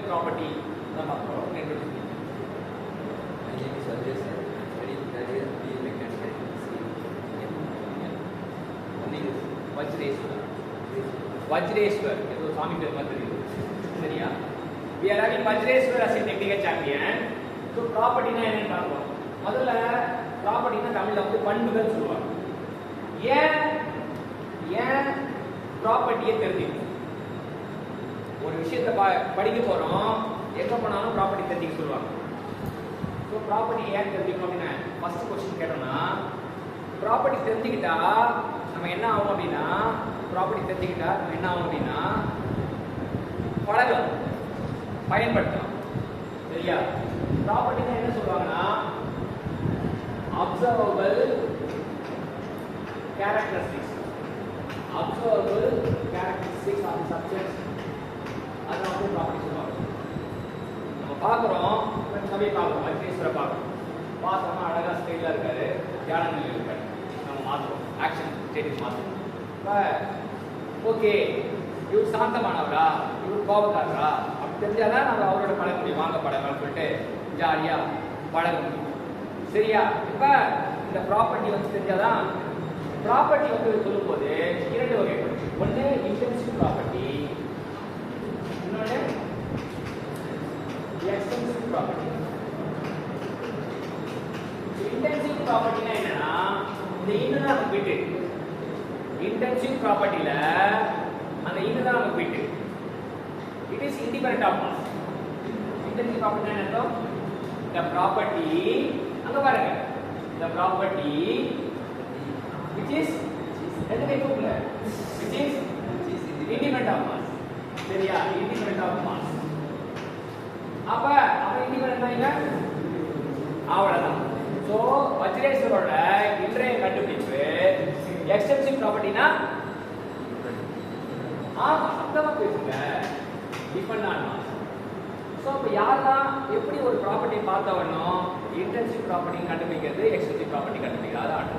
Property தான் பார்க்குறோம். Vajreshwar ஏதோ சாமி பேர் மாதிரி தெரியுது. சரியா? We are having Vajreshwar as a technical champion. So ப்ராப்பர்ட்டினா என்னன்னு பார்ப்போம். முதல்ல ப்ராப்பர்ட்டினா தமிழ்ல வந்து பண்புகள் சொல்லுவாங்க. ஏன் ப்ராப்பர்ட்டியை தெரிஞ்சுக்கணும். ஒரு விஷயத்தை படிக்க போறோம், எங்க போனாலும் ப்ராப்பர்ட்டி தெரிஞ்சுக்க சொல்லுவாங்க. ஸோ ப்ராப்பர்ட்டி ஏன் தெரிஞ்சுக்கணும் அப்படின்னா ஃபர்ஸ்ட் கொஸ்டின் கேட்டோம்னா ப்ராப்பர்ட்டி தெரிஞ்சுக்கிட்டா நம்ம என்ன ஆகும் அப்படின்னா பழகலாம், பயன்படுத்தலாம். சரியா? ப்ராப்பர்ட்டினா என்ன சொல்லுவாங்கன்னா அப்சர்வபிள் கேரக்டரிஸ்டிக்ஸ் ஆஃப் சப்ஜெக்ட்ஸ் அதான் வந்து ப்ராப்பர்ட்டி சொல்லுவாங்க. நம்ம பார்க்குறோம், வஜ்ரேஸ்வரை பார்க்குறோம், பார்த்தோம்னா அழகா ஸ்டைலாக இருக்காரு, தியான நிலையில் இருக்காரு. நம்ம மாற்றுறோம், ஆக்ஷன் ஸ்டேட்டஸ் மாற்றுறோம். இப்போ ஓகே இவர் சாந்தமானவரா, இவர் கோபக்காரரா அப்படி தெரிஞ்சாதான் நம்ம அவரோட பழக முடியும். வாங்க பழகலாம்னு சொல்லிட்டு ஜாலியாக பழக முடியும். சரியா? இப்போ இந்த ப்ராப்பர்ட்டி வந்து தெரிஞ்சாதான் ப்ராப்பர்ட்டி வந்து சொல்லும்போது இரண்டு வகைப்படும். ஒன்று இன்டென்சிவ் ப்ராப்பர்ட்டி, இன்னொன்று எக்ஸ்டென்சிவ் ப்ராப்பர்ட்டி. இன்டென்சிவ் ப்ராப்பர்ட்டினா என்னன்னா இந்த இன்னும் தான் நமக்கு விட்டு இன்டென்சிவ் ப்ராப்பர்ட்டியில அந்த இன்னும் தான் நமக்கு விட்டு it is independent of mass. Intensive property என்ன அர்த்தம்? the property அங்க பாருங்க, the property which is independent of mass. சரியா? independent of mass. அப்ப independent இல்ல அவ்வளவுதான். சோ வஜ்ரேஸ்வரோட இன்றைய கண்டுபிடிப்பு எக்ஸ்டென்சிவ் ப்ராப்பர்ட்டினா அர்த்தமா பேசுங்க, டிபெண்ட் ஆன் மாஸ். ஸோ இப்போ யாரெல்லாம் எப்படி ஒரு ப்ராப்பர்ட்டி பார்த்தவனும் இன்டென்சிவ் ப்ராப்பர்ட்டி கண்டுபிடிக்கிறது, எக்ஸ்டென்சிவ் ப்ராப்பர்ட்டி கண்டுபிடிக்கிறது, அதான்